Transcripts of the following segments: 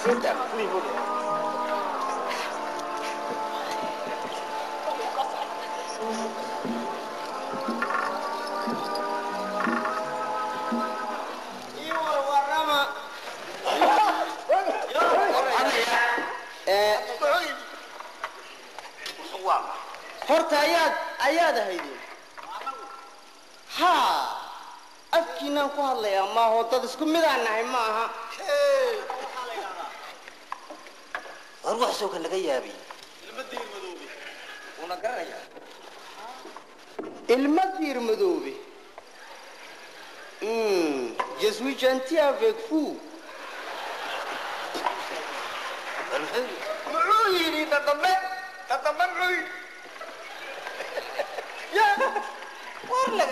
سيدا horta ayaad ahaydeen ha afkiinaan ku hadlayaa ma hoodad isku mid aan nahay ma aha war wax soo kan laga yaabi ilma diir madoobe je suis gentil avec vous معويني تضمن معوي يا ورلق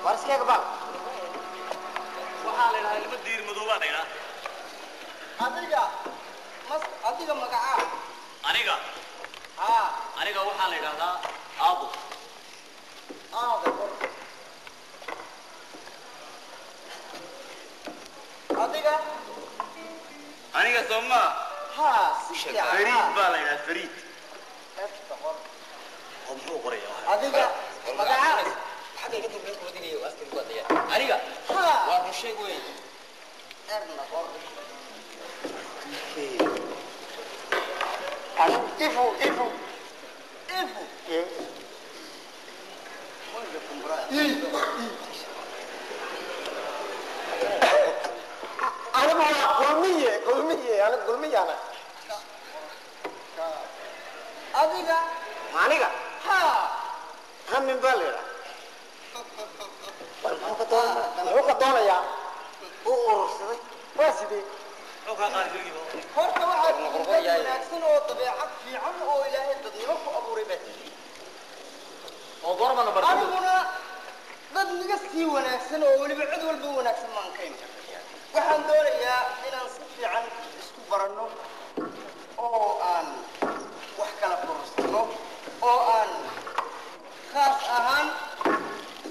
ورسكيك بقى وحالي لها اللي بدير مدوبة دينا أديك مقعا أنيقا وحالي لها أبو أنيقا ثم فريد بالي فريد ومحو قرية أديك مقعا حتى يكتب بيت كوديني وأسكن قضية أنيقا وارمشي قوي إفو أنا قلمية أنا أديك أنيقا هم من بالي محو قطونا يا أورسي واسدي horta waxa ku wanaagsan oo dabeecad fiican oo ilaahay dadnimo ku abuuray baadii oo gormana barto aniguna dad niga sii wanaagsan oo waliba cid walba wanaagsan maan kayn waxaan doonayaa inaan si fiican isku baranno oo aan wax kala furusano oo aan khaas ahaan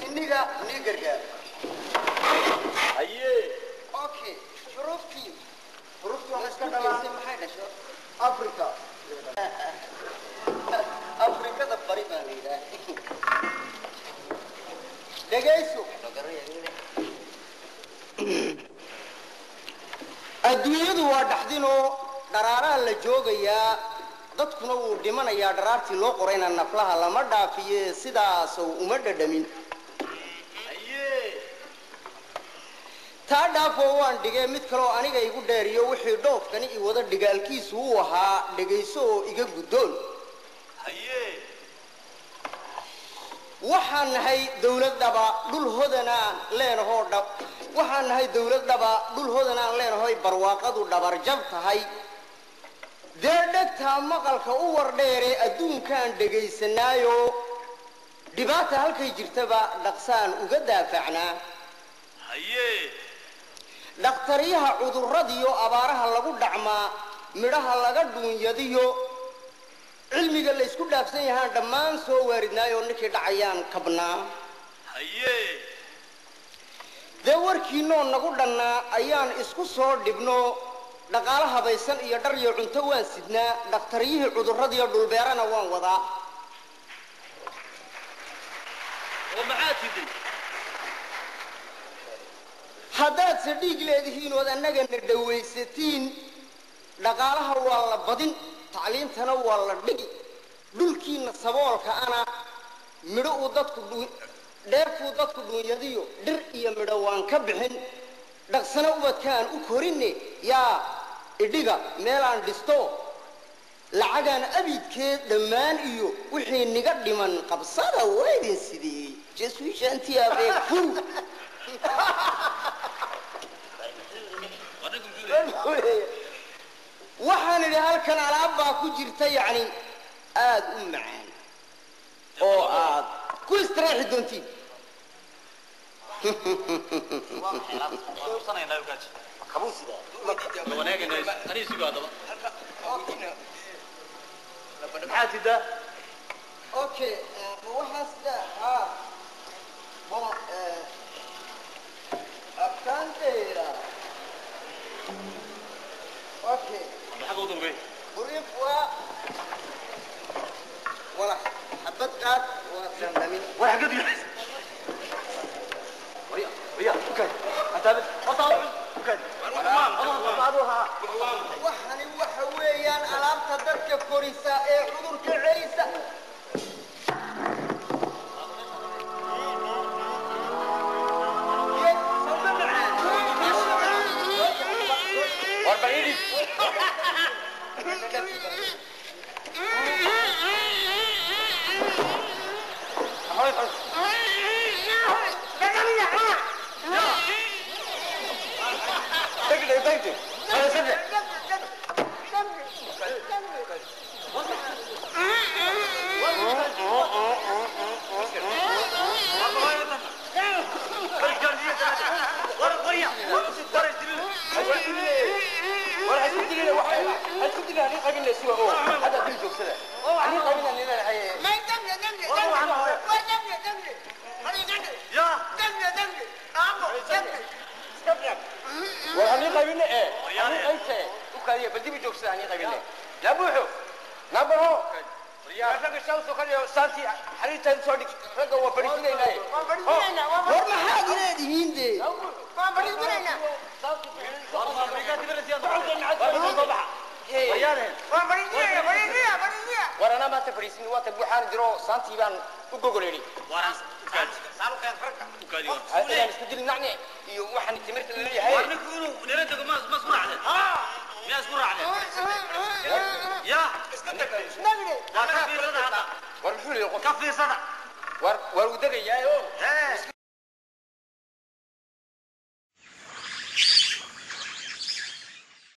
iniga ni gargaar aye okay shuruftii أفريقيا أفريقيا ده بريء من ده دقيسو الدنيا ده واحدينه درارة اللي جوجيا dadkuna wuu dhimanayaa dharaartii loo qorayna naflaha lama dhaafiye sidaas oo uma dhadhamin taa dhaafoo waan dhigay mid kale oo aniga igu dheeriyo wixii dhoofkani i wada dhigaalkiisu uu ahaa dhegayso oo iga guddoon waxaan nahay dawlad dhaba dhul hodanaan leenahoo dhab waxaan nahay dawlad dhaba dhul hodanaan leenahoy barwaaqadu dhabarjab tahay dee dhegtaa maqalka u wardheere adduunkaan dhegaysanaayo dhibaata halkay jirtaba dhaqsaan uga daafacnaa dhakhtaryaha cudurradiyo abaaraha lagu dhacmaa midhaha laga dhuunyadiyo cilmiga la isku dhaafsan yahaan dhammaan soo waaridnaayoo ninkii dhacayaan kabnaa dee warkiinoo nagu dhannaa ayaan isku soo dhibno dhaqaalo habaysan iyo dhar iyo cunto waan sidnaa dhakhtaryihii cudurradiyo dhulbeerana waan wadaa haddaad se dhiig leedihiin ood annagana dhawaysatiin dhaqaalaha waa la badin tacliintana waa la dhigi dhulkiina saboolka ana midho uu dadku dheefuu dadku dhuunyadiyo dhir iyo midho waan ka bixin dhaqsana ubadkaan u korinne yaa idhiga meelaan dhisto lacagaan abidkeed dhammaan iyo wixii niga dhiman qabsada waydin sidii jesuishantiabefu waxaan idhi halkan alaab baa ku jirta yacni aada u macaan oo aad ku istiraexi doontiin اوكي وحاسدا ها بون ابتان تيرا waxani waxa weeyaan alaabta dadka korisa ee cudurka ceeysa ورنا ما تفريسني وتبوحان درو سانتي بان وجوجليني ورا سالو كان فرقه وكاديو انا استدل نعني وحن تمرت اللي هي ورنا كونوا نرنتك ما اسمع عليه ها ما اسمع عليه يا نغري لا كفي صدق ورحول يقول كفي صدق ور ودغيا يو